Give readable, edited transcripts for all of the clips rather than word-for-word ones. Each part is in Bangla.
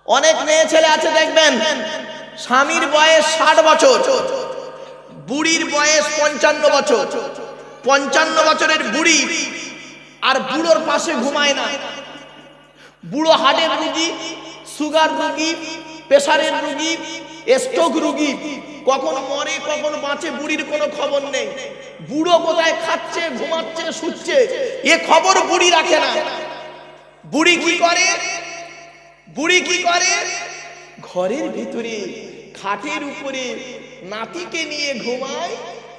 অনেক মেয়ে ছেলে আছে দেখবেন স্বামীর বয়স 60 বছর, বুড়ির বয়স 55 বছর। 55 বছরের বুড়ি আর বুড়োর পাশে ঘুমায় না। বুড়ো হার্টের রোগী, সুগার রোগী, প্রেসারের রোগী, স্ট্রোক রোগী, কখন মরে কখন বাঁচে বুড়ির কোনো খবর নেই। বুড়ো কোথায় খাচ্ছে, ঘুমাচ্ছে, শুচ্ছে এ খবর বুড়ি রাখে না। বুড়ি কি করে? বুড়ি কি করে? ঘরের ভিতরে খাটের উপরে নাতিকে নিয়ে ঘুমায়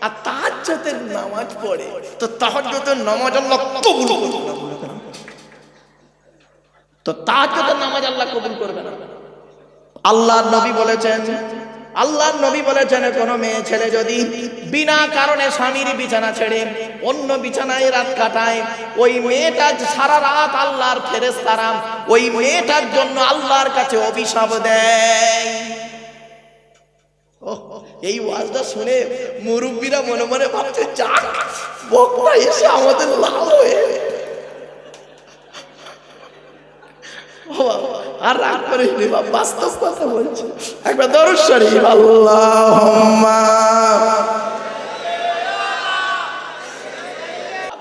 আর তাহাজ্জুদের নামাজ পড়ে। তো তাহাজ্জুদের নামাজ আল্লাহ কবুল করবে না। তো তাহাজ্জুদের নামাজ আল্লাহ কবুল করবে না। আল্লাহর নবী বলেছেন, আল্লাহর নবী বলেছেন, কোন মেয়ে ছেলে যদি বিনা কারণে স্বামীর বিছানা ছেড়ে অন্য বিছানায় রাত কাটায়, ওই মেয়েটা সারা রাত আল্লাহর ফেরেশতারা ওই মেয়েটার জন্য আল্লাহর কাছে অভিশাপ দেয়। এই ওয়াজটা শুনে মুরব্বীরা মনে মনে ভাবছে, যাক বক্তা এসে আমাদের লাভ হয়ে। আর রাগ করে বাস্তব কথা বলছে। একবার দরুদ শরীফ আল্লাহুম্মা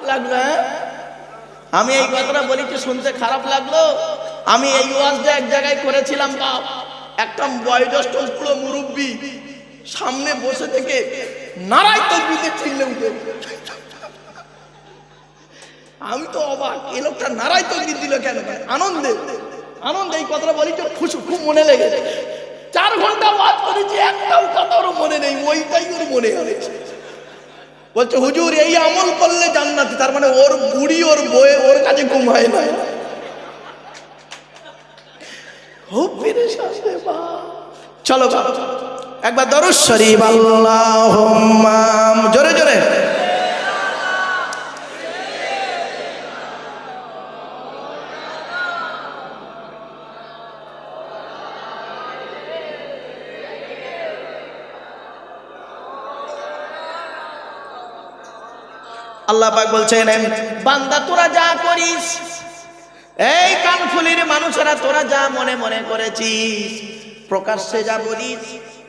লাগবে। আমি এই কথাটা বলেছি শুনতে খারাপ লাগলো। আমি এই ওয়াজটা এক জায়গায় করেছিলাম, একটা বয়োজ্যেষ্ঠ পুরো মুরব্বী সামনে বসে থেকে নারায় তাকবীর চিল্লে উঠে। আমি তো অবাক, এই লোকটা নারায় তাকবীর দিল কেন? আনন্দে আনন্দে এই কথাটা বলি তো খুব মনে লেগেছে। 4 ঘন্টা ওয়াজ করেছি, একটাও কথা ওর মনে নেই, ওইটাই ওর মনে হয়েছে। বলছে হুজুর এই আমল করলে জান্নাতি। তার মানে ওর বুড়ি ওর বয়ে ওর কাছে ঘুমায় না। চলো একবার দরুদ শরীফ আল্লাহুম্মা জোরে জোরে। আল্লাহ পাক বলছেন, বান্দা তোরা যা করিস, এই কানফুলির মানুষেরা তোরা যা মনে মনে করেছিস, প্রকাশ্যে যা বলিস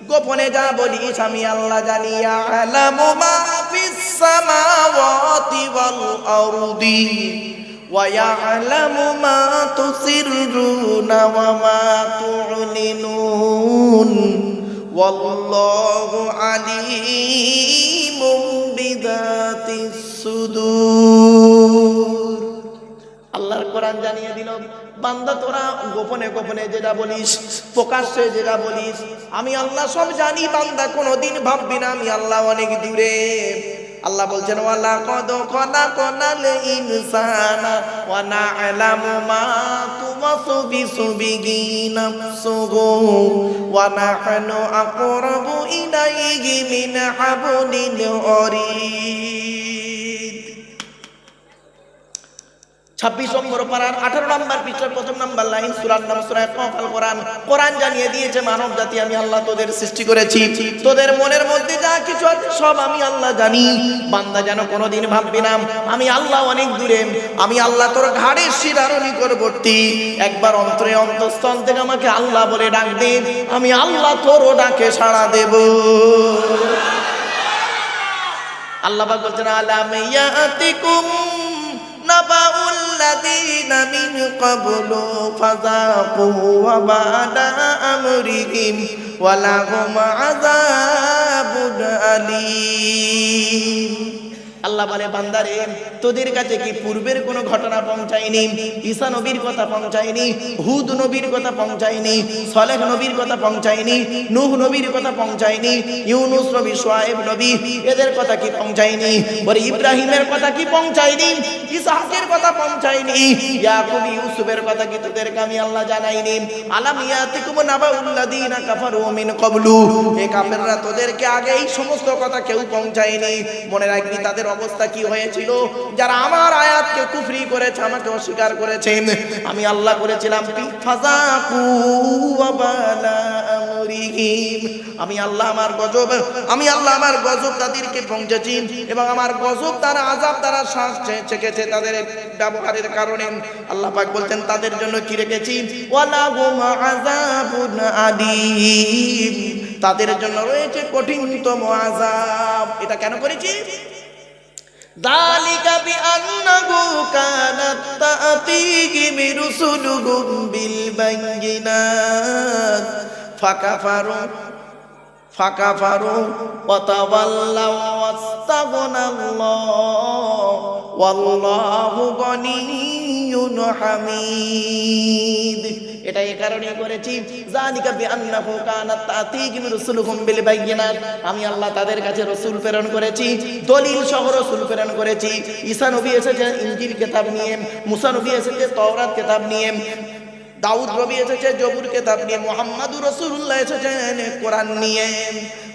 গোপনে যা বলিস, আমি আল্লাহ জানি। আ'লামু মা ফিস সামাওয়াতি ওয়াল আরদি ওয়া ইয়া'লামু মা তুসিররুনা ওয়া মা তু'লিনুন ওয়াল্লাহু আলীমুম বিযাতিস সুদূর। আল্লাহর কোরআন জানিয়ে দিল, বান্দা তোরা গোপনে গোপনে যেটা বলিস, প্রকাশ্যে যেটা বলিস, আমি আল্লাহ সব জানি। বান্দা কোনোদিন ভাববি না আমি আল্লাহ অনেক দূরে। আল্লাহ বলছেন, ওয়ালা কদ খলাকনাল ইনসানা ওয়া না'লামু মা তুওয়াসবিসু বিহি নাফসুহু ওয়া নাহনু আকরাবু ইলাইহি মিন হাবলিল ওয়ারিদ। 26 নম্বর পারার 18 নম্বর পৃষ্ঠার 1 নম্বর লাইন, সূরার নাম সূরা কফ। আল কোরআন কোরআন জানিয়ে দিয়েছে, মানব জাতি আমি আল্লাহ তোদের সৃষ্টি করেছি, তোদের মনের মধ্যে যা কিছু আছে সব আমি আল্লাহ জানি। বান্দা যেন কোনোদিন ভাববি না আমি আল্লাহ অনেক দূরে, আমি আল্লাহ তোর ঘাড়ের শিরার নিকটবর্তী। একবার অন্তরে অন্তঃস্থল থেকে আমাকে আল্লাহ বলে ডাক দে, আমি আল্লাহ তোরও ডাকে সাড়া দেব। আল্লাহ পাক বলছেন, আলাম ইয়াতিকুম নাবাউল লাযীনা মিন ক্বাবলু ফাযাকু ওয়াবালা আমরিহিম ওয়া লাহুম আযাবুন আলীম। আল্লাহ বলে, বান্দারে তোদের কাছে কি পূর্বের কোনো ঘটনা পৌঁছায়নি? ঈসা নবীর কথা পৌঁছায়নি? হুদ নবীর কথা পৌঁছায়নি? সালেহ নবীর কথা পৌঁছায়নি? নূহ নবীর কথা পৌঁছায়নি? ইউনুস নবী, শুআয়ব নবী এদের কথা কি পৌঁছায়নি? বলে ইব্রাহিমের কথা কি পৌঁছায়নি? ইসহাকের কথা পৌঁছায়নি? ইয়াকুব ইউসুফের কথা কি তোদেরকে আমি আল্লাহ জানাইনি? আলাম ইয়াতিকুম নাবাউল লাযীনা কাফারু মিন ক্বাবলু, এই কাফেররা তোদেরকে আগে এই সমস্ত কথা কেউ পৌঁছায়নি। মনে রাখবি তাদের অবস্থা কি হয়েছিল, যারা আমার আয়াতকে কুফরি করেছে, আমাকে অস্বীকার করেছে। আমি আল্লাহ করেছিলাম ফাযাকু ওয়াবালা আমরিহিম, আমি আল্লাহ আমার গজব, আমি আল্লাহ আমার গজব তাদেরকে পৌঁছেছি এবং আমার গজব তারা আযাব তারা শ্বাস চেকেছে তাদের ব্যবহারের কারণে। আল্লাহ পাক বলতেন তাদের জন্য কি রেখেছি, ওয়ালাহুম আযাব আযাবুন আলীম, তাদের জন্য রয়েছে কঠিনতম আযাব। এটা কেন করেছি? যালিকা বিআন্নাহু কানাত তা'তিহিম রুসুলুহুম বিল বায়িনাত ফাকাফারু ওয়া তাওয়াল্লাউ ওয়াস্তাগনাল্লাহু ওয়াল্লাহু গনিয়্যুন হামিদ। এটা এই কারণেই করেছি, যালিকা বিআন্নাহু কানাত তা'তিহিম রুসুলুহুম বিল বায়িনাত, আমি আল্লাহ তাদের কাছে রাসূল প্রেরণ করেছি, দলিল সহ রাসূল প্রেরণ করেছি। ঈসা নবী এসেছে ইনজিল কিতাব নিয়ে, মুসা নবী এসেছে তাওরাত কিতাব নিয়ে, দাউদ নবী এসেছে জবুর কিতাব নিয়ে, মুহাম্মাদুর রাসূলুল্লাহ এসেছেন কোরআন নিয়ে।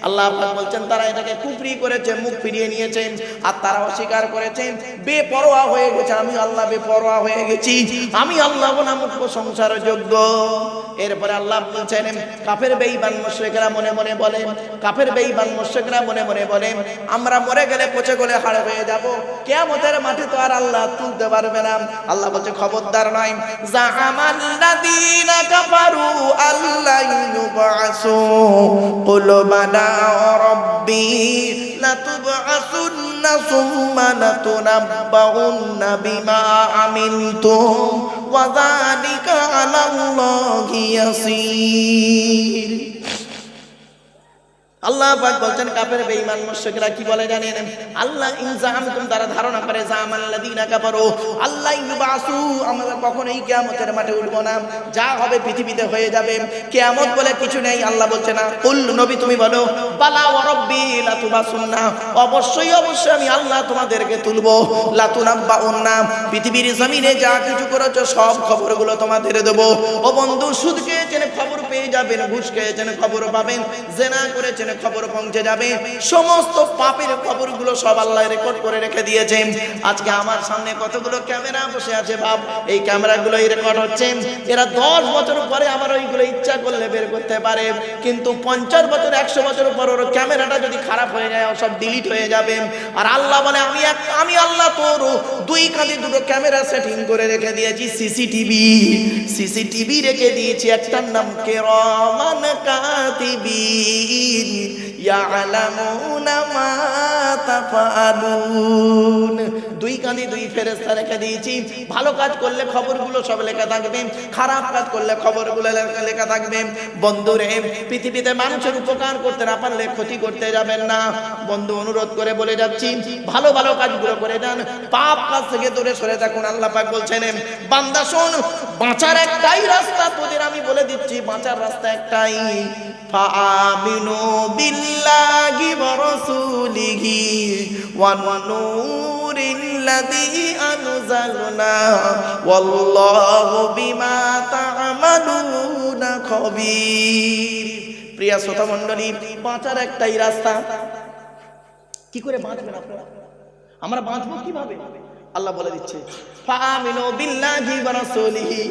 আল্লাহ পাক বলছেন তারা এটাকে কুফরি করেছে, মুখ ফিরিয়ে নিয়েছে, আর তারা অস্বীকার করেছে, বেপরোয়া হয়ে গেছে। আমি আল্লাহ বেপরোয়া হয়ে গেছি, আমি আল্লাহ নামক প্রশংসার যোগ্য। এরপরে আল্লাহ বলছেন কাফের বেঈমান মুশরিকরা মনে মনে বলে, কাফের বেঈমান মুশরিকরা মনে মনে বলে আমরা মরে গেলে পচে গলে হাড় হয়ে যাব, কিয়ামতের মাঠে তো আর আল্লাহ তুলতে পারবে না। আল্লাহ বলছে খবরদার নয়, জাআমাল্লাযীনা কাফারু আল্লা ইউবআসু কুল বালা রাব্বি লাতুবআসুন্না সুম্মা লাতুনাব্বাউন্না বিমা আমিলতুম ওয়া যালিকা আলাল্লাহি ইয়াসীর। আল্লাহ পাক বলছেন কাফের বেঈমান মুশরিকরা কি বলে জানেন? আল্লাহ ইনজামতুম, তারা ধারণা করে জামাল্লাযীনা কাফারু আল্লাহ ইউবাসু, আমরা কখনোই কিয়ামতের মাঠে উঠব না, যা হবে পৃথিবীতে হয়ে যাবে, কিয়ামত বলে কিছু নেই। আল্লাহ বলছে না, কুল নবী তুমি বলো বালা ওয়া রাব্বি লাতুবাসুন্না, অবশ্যই অবশ্যই আমি আল্লাহ তোমাদেরকে তুলবো, লাতুনাব্বাউন্না, পৃথিবীর জমিনে যা কিছু করেছো সব খবরগুলো তোমাদের দেব। ও বন্ধু, সুদ খেয়েছেন খবর পেয়ে যাবেন, ঘুষ খেয়েছেন খবর পাবেন, জিনা করেছেন খবর পৌঁছে যাবে, সমস্ত পাপের খবরগুলো সব আল্লাহ রেকর্ড করে রেখে দিয়েছে। আজকে আমার সামনে কতগুলো ক্যামেরা বসে আছে বাপ, এই ক্যামেরাগুলো রেকর্ড হচ্ছে, এরা 10 বছর পরে আবার ওইগুলো ইচ্ছা করলে বের করতে পারে, কিন্তু 50 বছর 100 বছর পর ওর ক্যামেরাটা যদি খারাপ হয়ে যায় সব ডিলিট হয়ে যাবে। আর আল্লাহ বলে আমি আল্লাহ তোর 2 কাঁধে 2টো ক্যামেরা সেটিং করে রেখে দিয়েছি, সিসিটিভি রেখে দিয়েছি, একটার নাম কিরামান কাতিবিন ইয়ালামুনা মা তাফআলুন। 2 কাঁধে 2 ফেরেশতা রেখে দিয়েছি, ভালো কাজ করলে খবরগুলো সব লেখা থাকবে, খারাপ কাজ করলে খবরগুলো লেখা থাকবে। বন্ধুরে, পৃথিবীতে মানুষের উপকার করতে না পারলে ক্ষতি করতে যাবেন না। বন্ধু, অনুরোধ করে বলে যাচ্ছি, ভালো ভালো কাজগুলো করে যান, পাপ কাজ থেকে দূরে সরে থাকুন। আল্লাহ পাক বলছেন বান্দা শোন, বাঁচার একটাই রাস্তা তোদের আমি বলে দিচ্ছি, বাঁচার রাস্তা একটাই, ফাআমিনু বিল্লাহি ওয়া রাসূলিহি ওয়ান নূরিল্লাযী আনজালনা ওয়াল্লাহু বিমা তা'মালুনা খবীর। প্রিয় শ্রোতা মণ্ডলী, বাঁচার একটাই রাস্তা। কি করে বাঁচবেন আপনারা? আমরা বাঁচবো কিভাবে? আল্লাহ বলে দিচ্ছে ফাআমিনু বিল্লাহি ওয়া রাসূলিহি,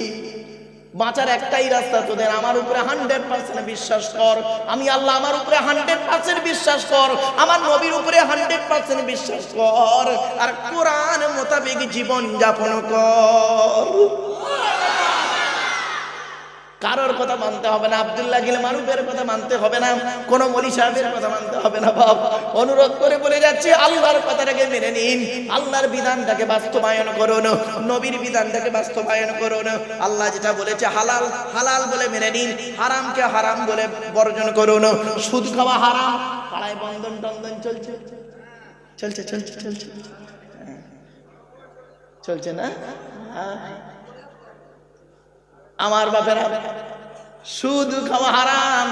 বাঁচার একটাই রাস্তা তোদের, আমার উপরে 100% বিশ্বাস কর, আমি আল্লাহ আমার উপরে 100% বিশ্বাস কর, আমার নবীর উপরে 100% বিশ্বাস কর, আর কোরআন মোতাবেক জীবন যাপন কর। কারোর কথা মানতে হবে না, আব্দুল্লাহ গিল মারুফের কথা মানতে হবে না, কোন মলি সাহেবের কথা মানতে হবে না। বাপ, অনুরোধ করে বলে যাচ্ছি, আল্লাহর কথাটাকে মেনে নিন, আল্লাহর বিধানটাকে বাস্তবায়ন করুন, নবীর বিধানটাকে বাস্তবায়ন করুন। আল্লাহ যেটা বলেছে হালাল হালাল বলে মেনে নিন, হারামকে হারাম বলে বর্জন করুন। সুদ খাওয়া হারাম, পাড়ায় বন্ধন টন্দন চলছে চলছে চলছে চলছে চলছে না? আমার বাপেরা, সুদ খাওয়া হারাম।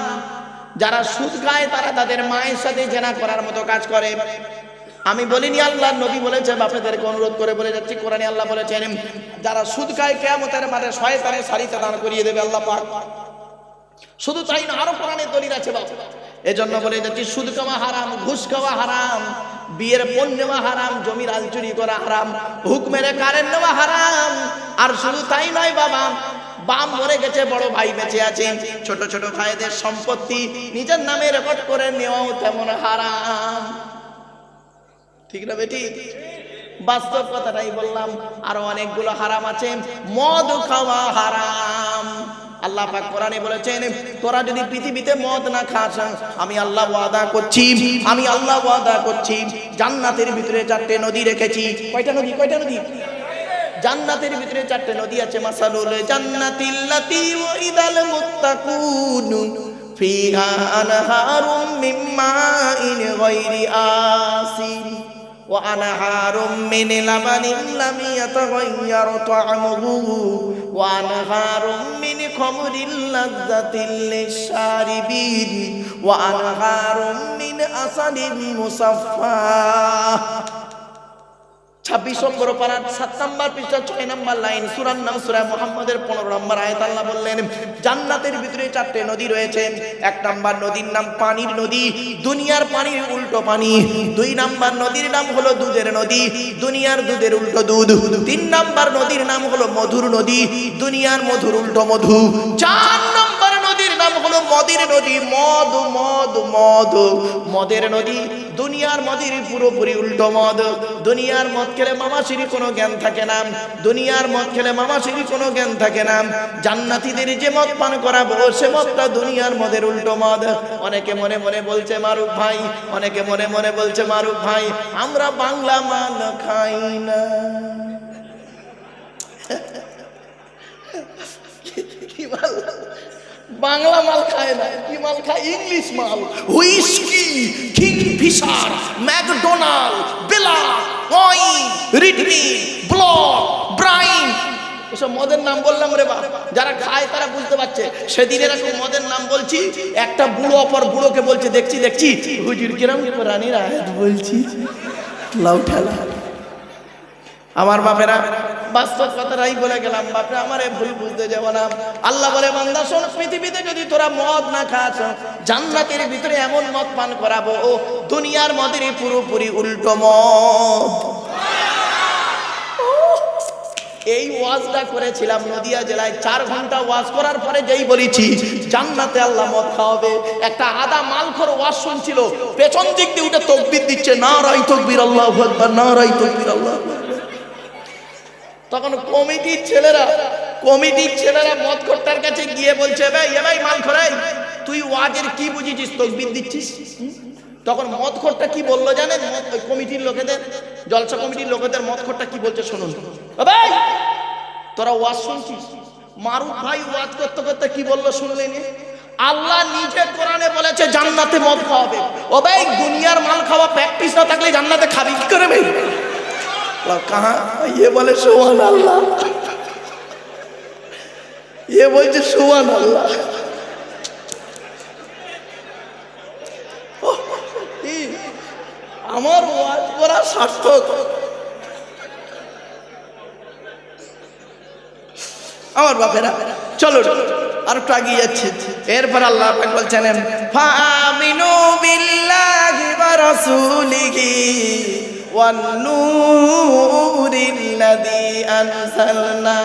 যারা সুদ খায় তারা তাদের মায়ের সাথে জেনা করার মতো কাজ করে। আমি বলিনি, আল্লাহ নবী বলেছে, বাপেদেরকে অনুরোধ করে বলে যাচ্ছি, কোরআনে আল্লাহ বলেছেন যারা সুদ খায় কিয়ামতের মাঠে শয়তানের সারিতে দাঁড় করিয়ে দেবে আল্লাহ পাক। শুধু তাই না, আরো কোরআনে দলিল আছে বাপ। এজন্য বলে যাচ্ছি, সুদ খাওয়া হারাম, ঘুষ খাওয়া হারাম, বিয়ের পণ নেওয়া হারাম, জমির আল চুরি করা হারাম, হুকুমের কারেন্ট নেওয়া হারাম। আর শুধু তাই নয় বাবা, বাপ মরে গেছে, বড় ভাই বেঁচে আছে, ছোট ছোট ভাইদের সম্পত্তি নিজের নামে রেকর্ড করে নেওয়াও তেমন হারাম। ঠিক না বেটি? বাস্তব কথাটাই বললাম। আরো অনেকগুলো হারাম আছে, মদ খাওয়া হারাম, আল্লাহ পাক কোরআনে বলেছেন তোরা যদি পৃথিবীতে মদ না খাস আমি আল্লাহ ওয়াদা করছি, আমি আল্লাহ ওয়াদা করছি জান্নাতের ভিতরে 4টে নদী রেখেছি। কয়টা নদী? কয়টা নদী? জান্নাতের ভিতরে 4টে নদী আছে। মাসালুল জান্নাতিল্লাতী ওয়াইদাল মুত্তাকুন ফিহা আনহারুম মিন মাইন গায়রি আসির ওয়া আনহারুম মিন লাবানিন লাম ইয়াতাগায়্যার তা'আমুহু ওয়া আনহারুম মিন খামরিন লাযযাতিল লিশ-শারিবিন ওয়া আনহারুম মিন আসালিন মুসাফফা। 26 নম্বর পারার 7 নম্বর পৃষ্ঠা 6 নম্বর লাইন, সূরার নাম সূরা মুহাম্মাদের 15 নম্বর আয়াত। আল্লাহ বললেন জান্নাতের ভিতরে 4টে নদী রয়েছে। 1 নম্বর নদীর নাম পানির নদী, দুনিয়ার পানির উল্টো পানি। 2 নম্বর নদীর নাম হলো দুধের নদী, দুনিয়ার দুধের উল্টো দুধ। 3 নম্বর নদীর নাম হলো মধুর নদী, দুনিয়ার মধুর উল্টো মধু। 4 নম্বর নদীর নাম হলো মদের নদী, মদ মদ মদ, মদের নদী, দুনিয়ার মদের পুরোপুরি উল্টো মদ। দুনিয়ার মদ খেলে মামাশির কোনো জ্ঞান থাকে না, দুনিয়ার মদ খেলে মামাশির কোনো জ্ঞান থাকে না। জান্নাতীদের যে মদ পান করাবো সে মদটা দুনিয়ার মদের উল্টো মদ। অনেকে মনে মনে বলছে মারুফ ভাই, অনেকে মনে মনে বলছে মারুফ ভাই আমরা বাংলা মাল খাই না। কি মাল? বাংলা মাল খায় না, কি মাল খায়? ইংলিশ মাল, হুইস্কি, কিংফিশার, ম্যাকডোনাল্ড, বেলা, ওয়াইন, রিডমি, ব্লক, ব্রাইন, এসব মদের নাম বললাম রে বাপ। যারা খায় তারা বুঝতে পারছে। সেদিন এরকম মদের নাম বলছি, একটা বুড়ো অপর বুড়োকে বলছে দেখছি দেখছি হুজুর কিরম কোরআনের আয়াত বলছি লাউঠালা। আমার বাপেরা বাস্তব কথাটাই বলে গেলাম, বাপরে আমারে ভুল বুঝতে যাব না। আল্লাহ বলে বান্দা শোন, পৃথিবীতে যদি তোরা মদ না খাস জান্নাতের ভিতরে এমন মদ পান করাবো দুনিয়ার মদের পুরোপুরি উল্টো মদ। এই ওয়াজটা করেছিলাম নদিয়া জেলায়। 4 ঘন্টা ওয়াজ করার পরে যেই বলেছি জান্নাতে আল্লাহ মদ খাওয়াবে, একটা আদা মালখোর ওয়াজ শুনছিল, পেছন দিক দিয়ে উঠে তাকবীর দিচ্ছে, নারায়ে তাকবীর আল্লাহু আকবার, নারায়ে তাকবীর আল্লাহু আকবার। তখন কমিটির ছেলেরা মদখোরটার কাছে গিয়ে বলছে ভাই এ ভাই মালখোর, তুই ওয়াজের কি বুঝিছিস, তাকবীর দিচ্ছিস? তখন মদখোরটা কি বললো জানেন? কমিটির লোকেদের, জলসা কমিটির লোকেদের মদখোরটা কি বলছে শুনুন। ভাই তোরা ওয়াজ শুনছিস? মারুফ ভাই ওয়াজ করতে করতে কি বললো শুনলেন? আল্লাহ নিজে কোরআনে বলেছে জান্নাতে মদ খাওয়াবে। ও ভাই দুনিয়ার মাল খাওয়া প্র্যাকটিস না থাকলে জান্নাতে খাবি কি করে ভাই? कहा ये बोले सुभान अल्लाह, ये बोलছে সুবহান আল্লাহ। আমার ওয়াজ করা সার্থক। আমার বাপেরা চলো আর একটু এগিয়ে যাচ্ছে। এরপর আল্লাহ পাক বলছেন ফাআমিনু বিল্লাহি ওয়া রাসূলিহি والنور الذي أنزلنا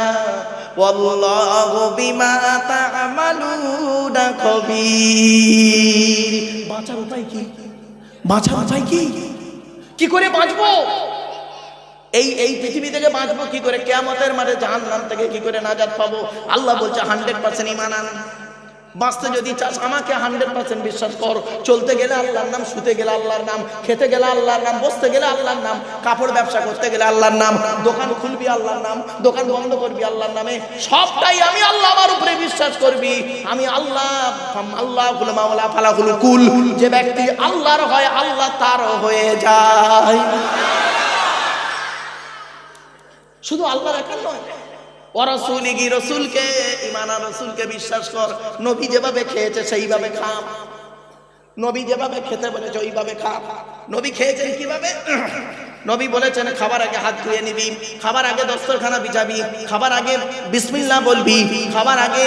والله بما تعملون خبير। বাঁচার উপায় কি? বাঁচার উপায় কি? কি করে বাঁচবো? এই পৃথিবী থেকে বাঁচবো কি করে? কিয়ামতের মাঠে জাহান্নাম থেকে কি করে নাজাত পাবো? আল্লাহ বলছে 100% ঈমান আন। বাঁচতে যদি চাস আমাকে 100% বিশ্বাস কর। চলতে গেলে আল্লাহর নাম, শুতে গেলে আল্লাহর নাম, খেতে গেলে আল্লাহর নাম, বসতে গেলে আল্লাহর নাম, কাপড় ব্যবসা করতে গেলে আল্লাহর নাম, দোকান খুলবি আল্লাহর নাম, দোকান বন্ধ করবি আল্লাহর নামে, সবটাই আমি আল্লাহ আমার উপরে বিশ্বাস করবি। আমি আল্লাহ, আল্লাহুল মাওলা ফালাহুল কুল। যে ব্যক্তি আল্লাহর হয় আল্লাহ তার হয়ে যায়। শুধু আল্লাহর একা নয়, ওয়ারাসূলিহি, রাসূলকে ঈমান আন, রাসূলকে বিশ্বাস কর। নবী যেভাবে খেয়েছে সেইভাবে খা, নবী যেভাবে খেতে বলেছে ওইভাবে খা। নবী খেয়েছেন কিভাবে? নবী বলেছেন খাবার আগে হাত ধুয়ে নিবি, খাবার আগে দস্তরখানা বিছাবি, খাবার আগে বিসমিল্লাহ বলবি, খাবার আগে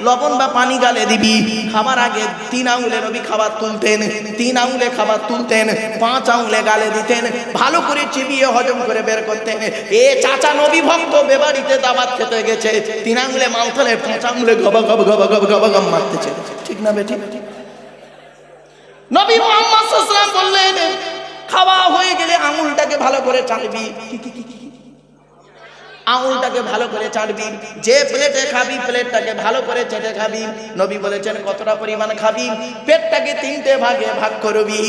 লবণ বা পানি গালে দিবি, খাবার আগে 3 আঙ্গুলে নবী খাবার তুলতেন, 3 আঙ্গুলে খাবার তুলতেন, 5 আঙ্গুলে গালে দিতেন, ভালো করে চিবিয়ে হজম করে বের করতেন। এ চাচা নবী ভক্ত বেবাড়িতে দাওয়াত খেতে গেছে, 3 আঙ্গুলে মাল ফেলে 5 আঙ্গুলে গবা গবা গবা গবা গবা গম মারতেছে। ঠিক না বেঠিক? নবী মুহাম্মদ সাল্লাল্লাহু আলাইহি ওয়াসাল্লাম বললেন খাওয়া হয়ে গেলে আঙুলটাকে ভালো করে চালবি। আঙুলটাকে ভালো করে চাটবি, যে প্লেটে খাবি প্লেটটাকে ভালো করে চেটে খাবি। নবী বলেছেন কতটা পরিমাণ খাবি, পেটটাকে তিনটে ভাগে ভাগ করবি।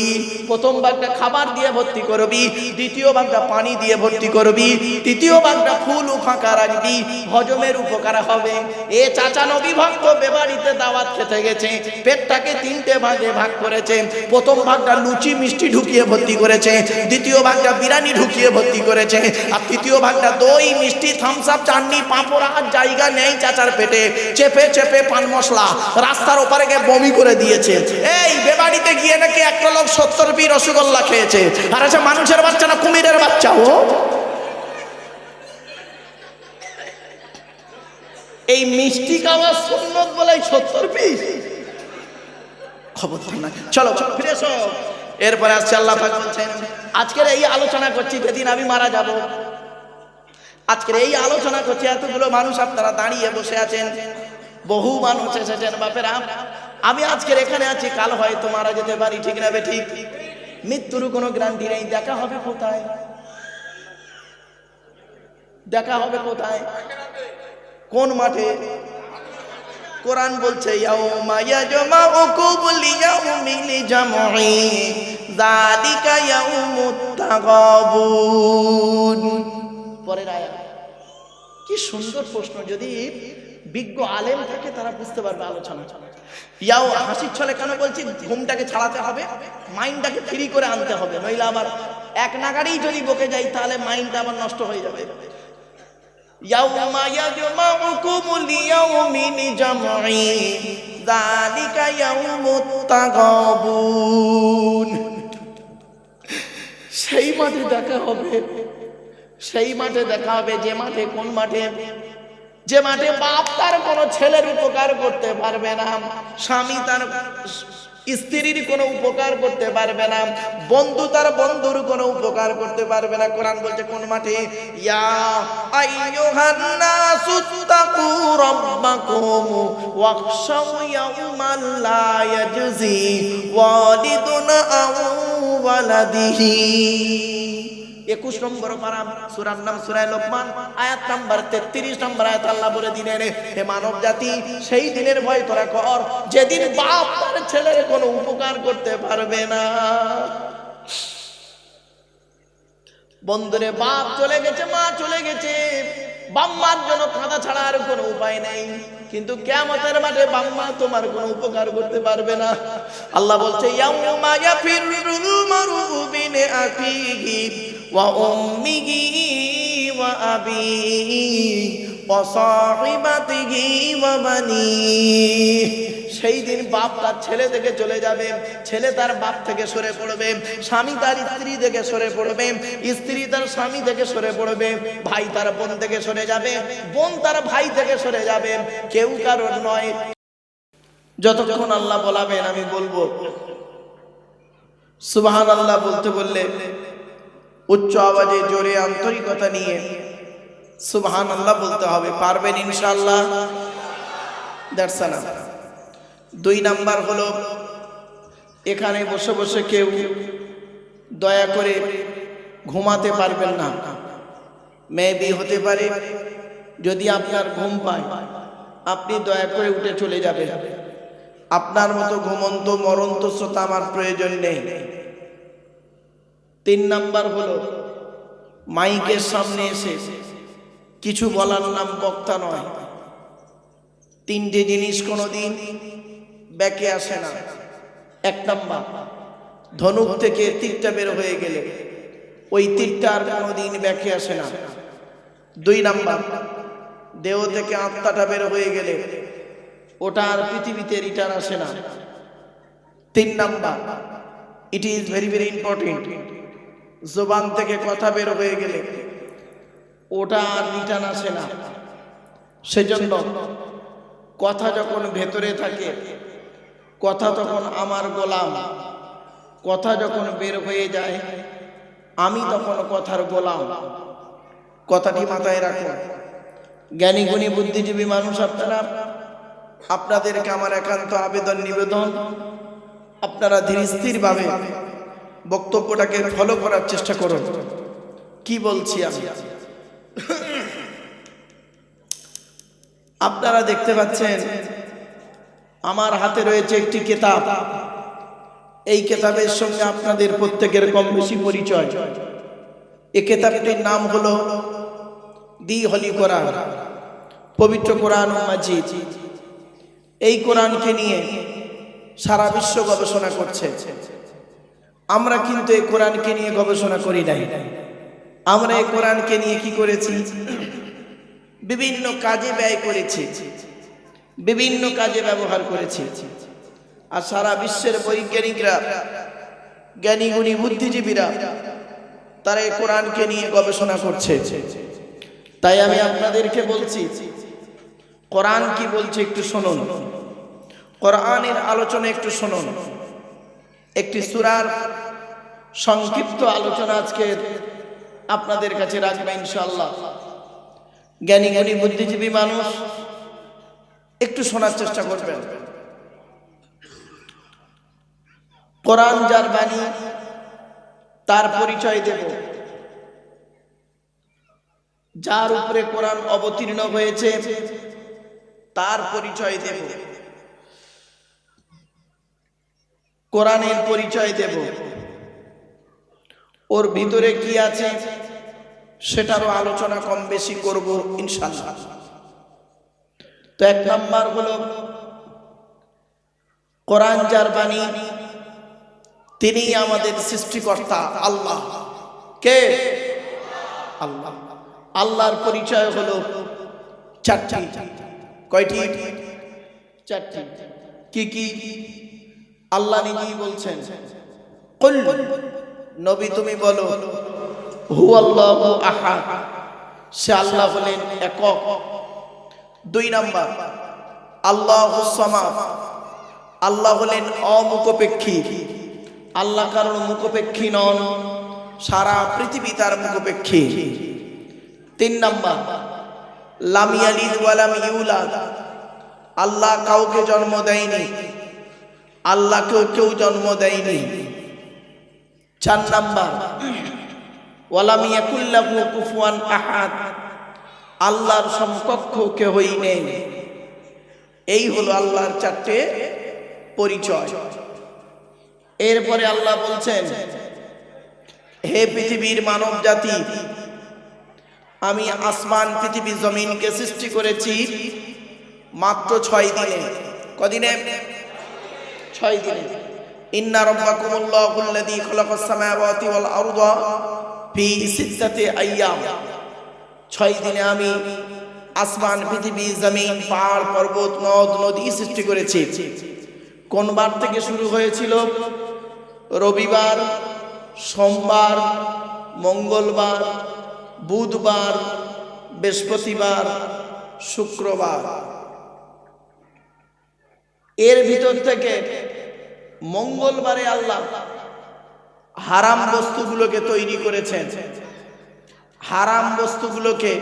প্রথম ভাগটা খাবার দিয়ে ভর্তি করবি, দ্বিতীয় ভাগটা পানি দিয়ে ভর্তি করবি, তৃতীয় ভাগটা ফুল ও ফাঁকা রাখবি, হজমের উপকার হবে। এ চাচা নবী ভক্ত বেবাড়িতে দাওয়াত খেতে গেছে, পেটটাকে তিনটে ভাগে ভাগ করেছে। প্রথম ভাগটা লুচি মিষ্টি ঢুকিয়ে ভর্তি করেছে, দ্বিতীয় ভাগটা বিরিয়ানি ঢুকিয়ে ভর্তি করেছে, আর তৃতীয় ভাগটা দই মিষ্টি থামস আপ চাটনি পাঁপড়। আর জায়গা নেই চাচার পেটে, চেপে চেপে পান মশলা রাস্তার ওপারে গিয়ে বমি করে দিয়েছে। এই বেবাড়িতে গিয়ে নাকি একটা লোক 70 পিস রসগোল্লা খেয়েছে, আর আছে মানুষের বাচ্চা না কুমিরের বাচ্চা। ও এই মিষ্টি খাওয়া সুন্নত বলে 70 পিস খবর না। চলো চলো ফিরে এসো। এরপরে আসছে আল্লাহ পাক বলছেন, আজকের এই আলোচনা করছি যেদিন আমি মারা যাব। আজকের এই আলোচনা করছি, এতগুলো মানুষ আপনারা দাঁড়িয়ে বসে আছেন, বহু মানুষ এসেছেন বাপেরা। আমি আজকের এখানে আছি, কাল হয়তো মারা যেতে পারি, ঠিক না ঠিক? মৃত্যুর কোনো গ্যারান্টি নেই। দেখা হবে কোথায়? দেখা হবে কোথায়? কোন মাঠে? কোরআন বলছে ইয়াউমা ইয়াজমাউকুম লিয়াউমিল জামঈ যালিকা ইয়াউমুত তাগাবুন। পরের আয়াত কি সুন্দর প্রশ্ন, যদি বিজ্ঞ আলেম থাকে তারা বুঝতে পারবে আলোচনা। ইয়াও হাসির ছলে কেন বলছি? ঘুমটাকে ছাড়াতে হবে, মাইন্ডটাকে ফ্রি করে আনতে হবে, নইলে আবার এক নাগাড়েই যদি বকে যাই তাহলে মাইন্ডটা আবার নষ্ট হয়ে যাবে। ইয়াউমা ইয়াজমাউকুম লিয়াউমিল জামঈ যালিকা ইয়াউমুত তাগাবুন। সেই মাঠে দেখা হবে, সেই মাঠে দেখা হবে। যে মাঠে, কোন মাঠে? যে মাঠে বাপ তার কোনো ছেলের উপকার করতে পারবে না, স্বামী তার স্ত্রীর কোনো উপকার করতে পারবে না, বন্ধু তার বন্ধুর কোনো উপকার করতে পারবে না। কোরআন বলছে কোন মাঠে? ইয়া আইয়ুহান নাসু তাকু রাব্বাকুম ওয়াখশাউ ইয়াউমান লা ইয়াজজি ওয়ালিদুন আও ওয়ালাদিহি। 21 নম্বর পারা, সূরার নাম সূরা লোকমান, আয়াত নাম্বার 33 নম্বর আয়াত। আল্লাহ বলে দিলেন, হে মানব জাতি, সেই দিনের ভয় তোরা কর যেদিন বাপ তার ছেলের কোনো উপকার করতে পারবে না। বন্ধুরে, বাপ চলে গেছে, মা চলে গেছে, বাম্মার জন্য কাঁদা ছাড়া আর কোনো উপায় নেই। কিন্তু কিয়ামতের মাঠে বাম্মা তোমার কোনো উপকার করতে পারবে না। আল্লাহ বলছে ইয়াউমা ইয়াফিরুল মারউ মিন আখিহি ওয়া উম্মিহি ওয়া আবিহি ওয়া সাহিবাতিহি ওয়া বানিহি। সেই দিন বাপ তার ছেলে থেকে চলে যাবে, ছেলে তার বাপ থেকে সরে পড়বে, স্বামী তার স্ত্রী থেকে সরে পড়বে, স্ত্রী তার স্বামী থেকে সরে পড়বে, ভাই তার বোন থেকে সরে যাবে, বোন তার ভাই থেকে সরে যাবে, কেউ কারোর নয়। যতক্ষণ আল্লাহ বলাবেন আমি বলবো। সুবহানাল্লাহ বলতে বললে উচ্চ আওয়াজে জোরে আন্তরিকতা নিয়ে সুবহানাল্লাহ বলতে হবে। পারবেন ইনশাআল্লাহ? That's enough. 2 নাম্বার হলো, এখানে বসে বসে কেউ দয়া করে ঘুমাতে পারবেন না। মেবি হতে পারে যদি আপনার ঘুম পায় আপনি দয়া করে উঠে চলে যাবেন। আপনার মতো ঘুমন্ত মরন্ত শ্রোতা আমার প্রয়োজন নেই। 3 নাম্বার হলো, মাইকের সামনে এসে কিছু বলার নাম বক্তা নয়। 3টে জিনিস কোনোদিন ব্যাকে আসে না। 1 নাম্বার, ধনুক থেকে তীরটা বের হয়ে গেলে ওই তীরটা আর কোনোদিন ব্যাকে আসে না। 2 নাম্বার, দেহ থেকে আত্মাটা বের হয়ে গেলে ওটা আর পৃথিবীতে রিটার্ন আসে না। 3 number, it is very very important, জবান থেকে কথা বের হয়ে গেলে ওটা আর রিটার্ন আসে না। সেজন্য কথা যখন ভেতরে থাকে, কথা তখন আমার গোলাম, কথা যখন বের হয়ে যায় আমি তখন কথার গোলাম। কথাটি মাথায় রাখুন। জ্ঞানী গুণী বুদ্ধিজীবী মানুষ আপনারা, আপনাদেরকে আমার একান্ত আবেদন নিবেদন, আপনারা ধীর স্থির ভাবে বক্তব্যটাকে ফলো করার চেষ্টা করুন। কি বলছি আমি? আপনারা দেখতে পাচ্ছেন আমার হাতে রয়েছে একটি কিতাব। এই কিতাবের সঙ্গে আপনাদের প্রত্যেকের কম বেশি পরিচয়। এই কিতাবটির নাম হলো দি হলি কোরআন, পবিত্র কোরআন মাজিদ। এই কোরআনকে নিয়ে সারা বিশ্ব গবেষণা করছে। আমরা কিন্তু এই কোরআনকে নিয়ে গবেষণা করি নাই। আমরা এই কোরআনকে নিয়ে কি করেছি? বিভিন্ন কাজে ব্যয় করেছি, বিভিন্ন কাজে ব্যবহার করেছি। আর সারা বিশ্বের বৈজ্ঞানিকরা, জ্ঞানীগুণী বুদ্ধিজীবীরা তারা এই কোরআনকে নিয়ে গবেষণা করছে। তাই আমি আপনাদেরকে বলছি, কোরআন কি বলছে একটু শুনুন, কোরআনের আলোচনা একটু শুনুন। একটি সূরার সংক্ষিপ্ত আলোচনা আজকে আপনাদের কাছে রাখবে ইনশাআল্লাহ। জ্ঞানীগুণী বুদ্ধিজীবী মানুষ একটু শোনার চেষ্টা করবেন। কোরআন যার বাণী তার পরিচয় দেব। যার উপরে কোরআন অবতীর্ণ হয়েছে তার পরিচয় দেব, কোরআনের পরিচয় দেব। ওর ভিতরে কি আছে সেটারও আলোচনা কম বেশি করব ইনশাআল্লাহ। তো এক নাম্বার হলো কোরআন যার বাণী, তিনি আমাদের সৃষ্টিকর্তা আল্লাহ। কে? আল্লাহ। আল্লাহর পরিচয় হলো চারটি। কয়টি? চারটি। কি কি? আল্লাহ নিজেই বলছেন, কুল, নবী তুমি বলো, হুয়াল্লাহু আহাদ, সে আল্লাহ হলেন একক। দুই নাম্বার, আল্লাহুস সামাদ, আল্লাহ হলেন অমুখপেক্ষী। আল্লাহ কারণ মুখপেক্ষী নন, সারা পৃথিবী তার মুখপেক্ষী। তিন নাম্বার, লাম ইয়ালিদ ওয়া লাম ইউলাদ, আল্লাহ কাউকে জন্ম দেয়নি, আল্লাহকেও কেউ জন্ম দেয়নি। চার নাম্বার, ওয়া লাম ইয়াকুল লাহু কুফুয়ান আহাদ, আল্লাহর সমকক্ষ কেউই নেই। এই হলো আল্লাহর চারটে পরিচয়। এরপরে আল্লাহ বলছেন, হে পৃথিবীর মানব জাতি, আমি আসমান পৃথিবী জমিনকে সৃষ্টি করেছি মাত্র 6 দিনে। কদিনে? 6 দিনে। ইন্না রাব্বাকুমুল্লাহুল্লাযী খালাকাস সামাওয়াতি ওয়াল আরদা ফি 6 আইয়াম। 6 দিনে আমি আসমান পৃথিবী জমিন পাহাড় পর্বত নদ নদী সৃষ্টি করেছি। কোন বার থেকে শুরু হয়েছিল? রবিবার, সোমবার, মঙ্গলবার, বুধবার, বৃহস্পতিবার, শুক্রবার। এর ভিতর থেকে মঙ্গলবারে আল্লাহ হারাম বস্তুগুলোকে তৈরি করেছেন। হারাম বস্তুগুলোকে,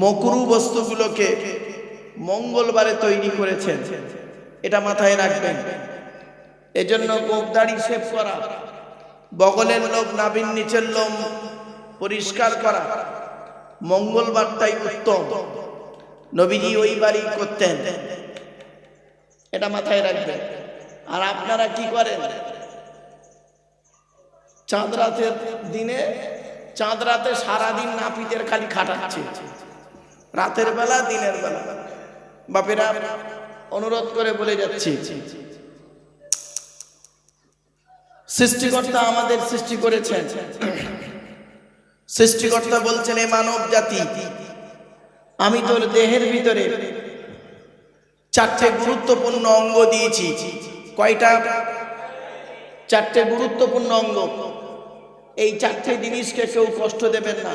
মকরু বস্তুগুলোকে মঙ্গলবারে তৈরি করেছেন। এটা মাথায় রাখবেন। এজন্য গোঁফ দাড়ি শেভ করা, বগলের লোম, নাভির নিচের লোম পরিষ্কার করা মঙ্গলবারটাই উত্তম। নবীজি ওই বাড়ি করতেন, এটা মাথায় রাখবেন। আর আপনারা কি করেন? চাঁদ রাতের দিনে, চাঁদ রাতে সারাদিন নাপিতের খালি খাটাচ্ছে, রাতের বেলা দিনের বেলা। বাপেরা অনুরোধ করে বলে যাচ্ছি, সৃষ্টিকর্তা আমাদের সৃষ্টি করেছেন। সৃষ্টিকর্তা বলছেন, এ মানব জাতি, আমি তোর দেহের ভিতরে 4টে গুরুত্বপূর্ণ অঙ্গ দিয়েছি। কয়টা? 4টে গুরুত্বপূর্ণ অঙ্গ। এই 4টে জিনিসকে কেউ কষ্ট দেবেন না,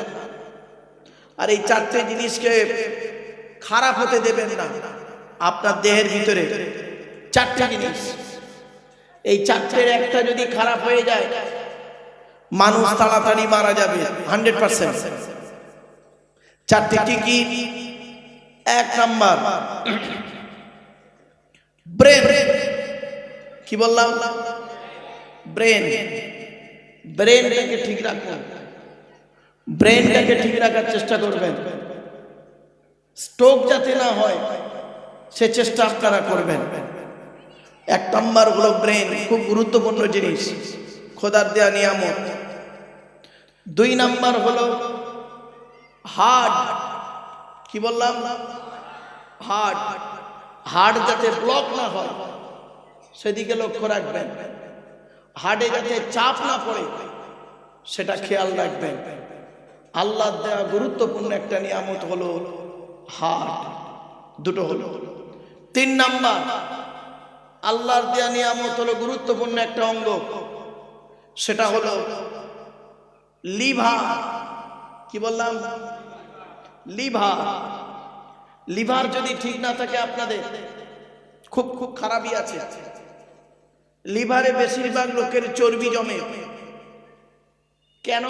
আর এই 4টে জিনিসকে খারাপ হতে দেবেন না। আপনার দেহের ভিতরে 4টে জিনিস, এই 4টের একটা যদি খারাপ হয়ে যায় মানুষ তাড়াতাড়ি মারা যাবে 100%। 4টে কি কি? 1 নাম্বার, ব্রেন। কি বললাম? ব্রেন। ব্রেনটাকে ঠিক রাখুন, ব্রেনটাকে ঠিক রাখার চেষ্টা করবেন। স্ট্রোক যাতে না হয় সে চেষ্টা আপনারা করবেন। 1 নম্বর হলো ব্রেন, খুব গুরুত্বপূর্ণ জিনিস, খোদার দেয়া নিয়ামত। 2 নম্বর হলো হার্ট। কি বললাম? হার্ট। হার্ট যাতে ব্লক না হয় সেদিকে লক্ষ্য রাখবেন। হার্টে যাতে চাপ না পড়ে সেটা খেয়াল রাখবেন। আল্লাহ দেয়া গুরুত্বপূর্ণ একটা নিয়ামত হলো হার্ট। দুটো হলো। 3 নাম্বার আল্লাহর দেয়া নিয়ামত হলো গুরুত্বপূর্ণ একটা অঙ্গ, সেটা হলো লিভার। কি বললাম? লিভার। লিভার যদি ঠিক না থাকে আপনাদের খুব খুব খারাপই আছে। লিভারে বেশিরভাগ লোকের চর্বি জমে। কেন?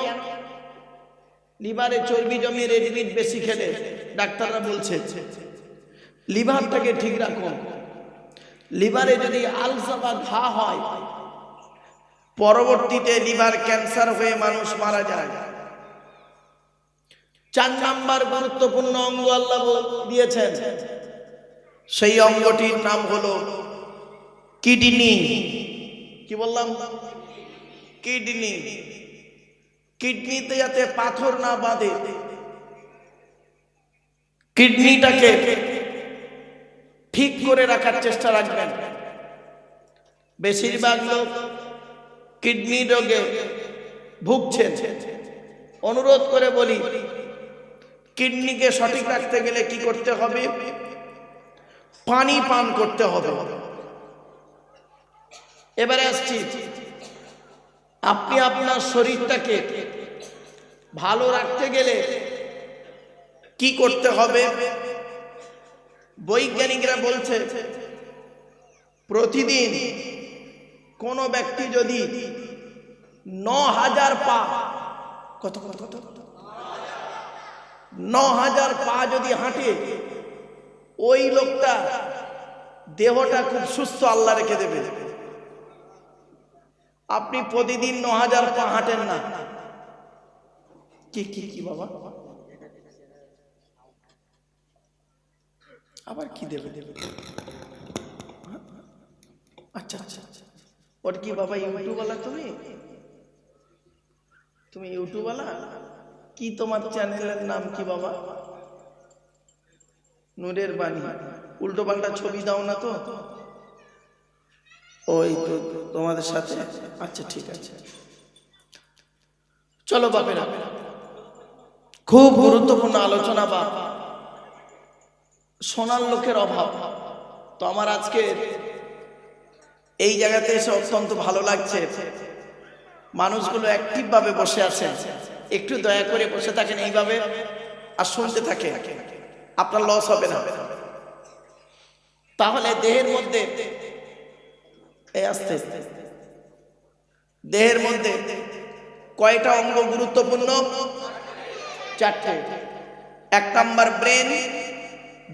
লিভারে চর্বি জমে রেড মিট বেশি খেলে ডাক্তাররা বলছে। লিভারটাকে ঠিক রাখুন। লিভারে যদি আলসার বা ঘা হয় পরবর্তীতে লিভার ক্যান্সার হয়ে মানুষ মারা যায়। 4 নাম্বার গুরুত্বপূর্ণ অঙ্গ আল্লাহ দিয়েছেন, সেই অঙ্গটির নাম হলো কিডনি। কি বললাম? কিডনি। কিডনিতে যাতে পাথর না বাঁধে, কিডনিটাকে ঠিক করে রাখার চেষ্টা রাখবেন। বেশিরভাগ লোক কিডনি রোগে ভুগছেন। অনুরোধ করে বলি, কিডনিকে সঠিক রাখতে গেলে কি করতে হবে? পানি পান করতে হবে। এবারে আসছি, আপনি আপনার শরীরটাকে ভালো রাখতে গেলে কি করতে হবে? বৈজ্ঞানিকরা বলছে প্রতিদিন কোন ব্যক্তি যদি 9000 পা, কত কত কত 9000 পা যদি হাঁটে, ওই লোকটা দেহটা খুব সুস্থ আল্লাহ রেখে দেবে। আপনি প্রতিদিন 9000 পা হাঁটেন না। কি কি কি বাবা? আবার কি দেবে? আচ্ছা আচ্ছা, ওর কি বাবা ইউটিউবওয়ালা? তুমি ইউটিউবওয়ালা? কি তোমার চ্যানেলের নাম কি বাবা? নূরের বাণী। উল্টো পাল্টা ছবি দাও না তো? ওই তো তোমাদের সাথে। আচ্ছা ঠিক আছে, চলো বাপেরা, খুব গুরুত্বপূর্ণ আলোচনা। বা শোনার লোকের অভাব। তো আমার আজকে এই জায়গাতে এসে অত্যন্ত ভালো লাগছে। মানুষগুলো অ্যাক্টিভ ভাবে বসে আছেন। একটু দয়া করে বসে থাকেন এইভাবে আর শুনতে থাকে, আপনার লস হবে না। তাহলে দেহের মধ্যে আস্তে আস্তে দেহের মধ্যে কয়টা অঙ্গ গুরুত্বপূর্ণ? 4টে। 1 number brain,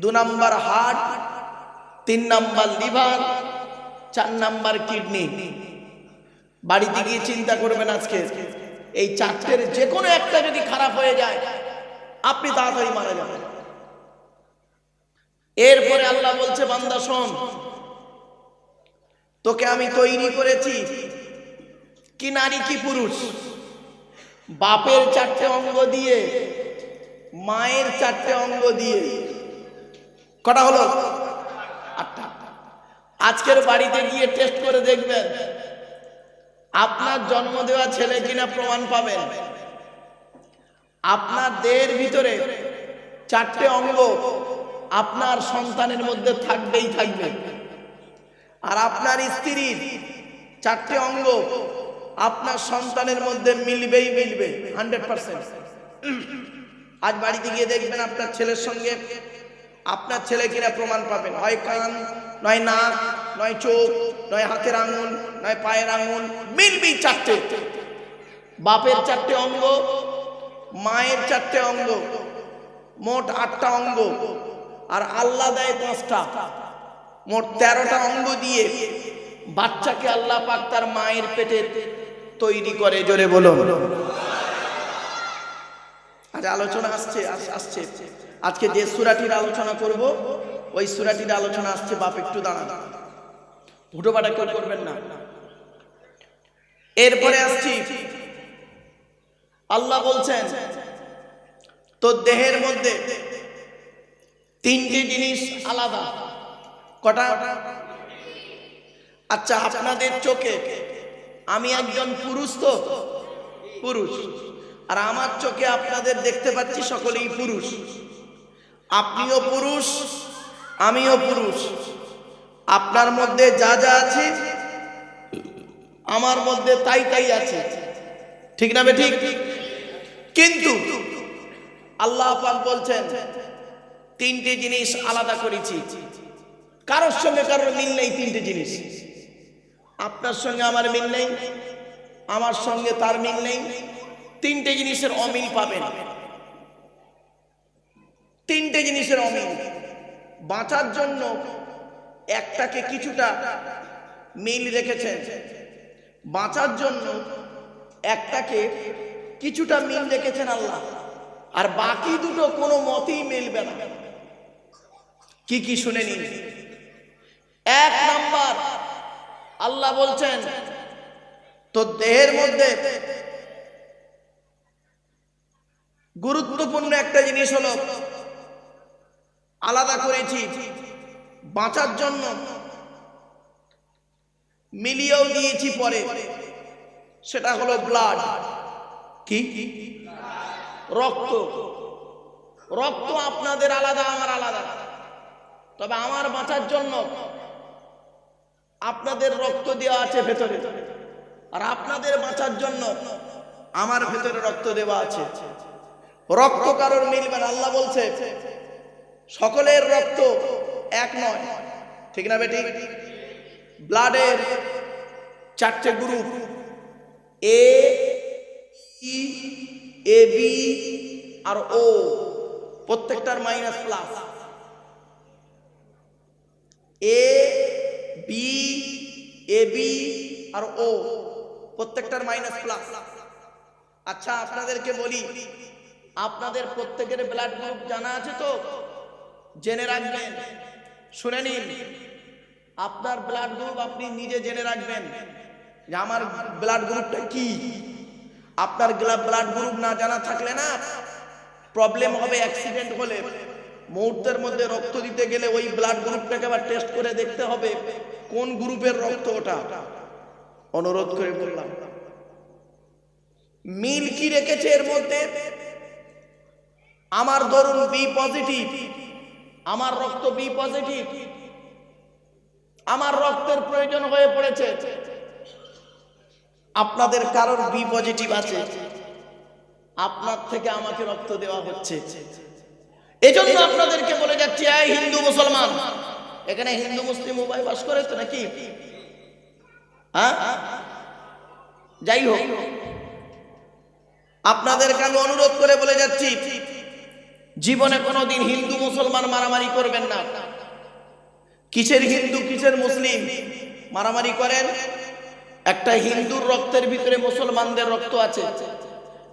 2 number heart, 3 number liver, 4 number kidney. বাড়িতে গিয়ে চিন্তা করবেন আজকে এই 4টের যে কোনো একটা যদি খারাপ হয়ে যায় আপনি তাড়াতাড়ি মারা যাবেন। এরপরে আল্লাহ বলছে, বান্দা শোন, তোকে আমি তৈরি করেছি কি নারী কি পুরুষ? বাপের 4টে অঙ্গ দিয়ে, মায়ের 4টে অঙ্গ দিয়ে। কটা হলো? 8টা। আজকের বাড়িতে গিয়ে টেস্ট করে দেখবেন আপনার জন্ম দেওয়া ছেলে কিনা প্রমাণ পাবেন। আপনার দেহের ভিতরে 4টে অঙ্গ আপনার সন্তানের মধ্যে থাকবেই থাকবে। আর আপনার স্ত্রীর 4টে অঙ্গ আপনার সন্তানের মধ্যে মিলবেই মিলবে 100%। আজ বাড়িতে গিয়ে দেখবেন আপনার ছেলের সঙ্গে আপনার ছেলে কিনা প্রমাণ পাবেন। হয় কান, নয় নাক, নয় চোখ, নয় হাতের আঙুল, নয় পায়ের আঙুল, মিলবেই 4টে। বাপের 4টে অঙ্গ, মায়ের 4টে অঙ্গ, মোট 8টা অঙ্গ। আর আল্লাহ দেয় 5টা, মোট 13টা অঙ্গ দিয়ে বাচ্চাকে আল্লাহ পাক তার মায়ের পেটে তৈরি করে। জোরে বলো। আজ আলোচনা আসছে। আজকে যে সূরাটির আলোচনা করব ওই সূরাটির আলোচনা আসছে। বাপ একটু দাঁড়ান, হুটোপাটা কেউ করবেন না। এরপরে আসছি, আল্লাহ বলছেন তো দেহের মধ্যে তিনটি জিনিস আলাদা। কটা? আচ্ছা, আপনাদের চোখে আমি একজন পুরুষ, তো পুরুষ, আর আমার চোখে আপনাদের দেখতে পাচ্ছি সকলেই পুরুষ। আপনিও পুরুষ, আমিও পুরুষ। আপনার মধ্যে যা যা আছে আমার মধ্যে তাই তাই আছে, ঠিক না বেঠিক? কিন্তু আল্লাহ পাক বলছেন তিনটি জিনিস আলাদা করেছি। কারোর সঙ্গে কারোর মিল নেই। তিনটি জিনিস, আপনার সঙ্গে আমার মিল নেই, আমার সঙ্গে তার মিল নেই। তিনটে জিনিসের অমিল পাবেন, তিনটে জিনিসের অমিল। বাঁচার জন্য একটাকে কিছুটা মিল রেখেছেন, বাঁচার জন্য একটাকে কিছুটা মিল রেখেছেন আল্লাহ, আর বাকি দুটো কোনো মতেই মিলবে না। কি কি শুনে নিন। এক নাম্বার, আল্লাহ বলছেন তো দেহের মধ্যে গুরুত্বপূর্ণ একটা জিনিস হলো আলাদা করেছি বাঁচার জন্য, মিলিয়েও দিয়েছি পরে, সেটা হলো ব্লাড। কি? রক্ত। রক্ত আপনাদের আলাদা, আমার আলাদা। তবে আমার বাঁচার জন্য আপনাদের রক্ত দেওয়া আছে ভেতরে, আর আপনাদের বাঁচার জন্য আমার ভেতরে রক্ত দেওয়া আছে। রক্ত কারোর মিলবে না। আল্লাহ বলছে সকলের রক্ত এক নয়, ঠিক না বেটি? ব্লাডের চারটে group, A, E, A B আর ও, প্রত্যেকটার minus plus. A B, A B আর ও, প্রত্যেকটার মাইনাস প্লাস। আচ্ছা, আপনাদেরকে বলি, আপনাদের প্রত্যেকের ব্লাড গ্রুপ জানা আছে তো? জেনে রাখবেন, শুনে নিন। আপনার ব্লাড গ্রুপ আপনি নিজে জেনে রাখবেন যে আমার ব্লাড গ্রুপটা কি। আপনার ব্লাড গ্রুপ না জানা থাকলে না প্রবলেম হবে। অ্যাক্সিডেন্ট হলে মুহূর্তের মধ্যে রক্ত দিতে গেলে ওই ব্লাড গ্রুপটাকে আবার টেস্ট করে দেখতে হবে কোন গ্রুপের রক্ত ওটা। অনুরোধ করে বললাম, মিল কি রেখেছে এর মধ্যে? আমার ধরুন বি পজিটিভ, আমার রক্ত বি পজিটিভ, আমার রক্তের প্রয়োজন হয়ে পড়েছে। আপনাদের কারোর বি পজিটিভ আছে, আপনার থেকে আমাকে রক্ত দেওয়া হচ্ছে। এজন্য আপনাদেরকে বলে যাচ্ছি, এই হিন্দু মুসলমান, এখানে হিন্দু মুসলিম উভয় বাস করে তো নাকি? হ্যাঁ, যাই হোক, আপনাদেরকে আমি অনুরোধ করে বলে যাচ্ছি, জীবনে কোনোদিন হিন্দু মুসলমান মারামারি করবেন না। কিসের হিন্দু কিসের মুসলিম মারামারি করেন? একটা হিন্দুর রক্তের ভিতরে মুসলমানদের রক্ত আছে,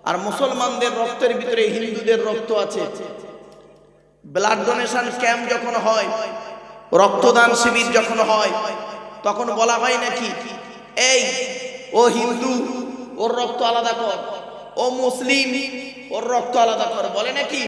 আর মুসলমানদের রক্তের ভিতরে হিন্দুদের রক্ত আছে। ব্লাড ডোনেশন ক্যাম্প যখন হয়, রক্তদান শিবির যখন হয়, তখন বলা হয় নাকি এই ও হিন্দু ওর রক্ত আলাদা কর, ও মুসলিম ওর রক্ত আলাদা কর, বলে নাকি?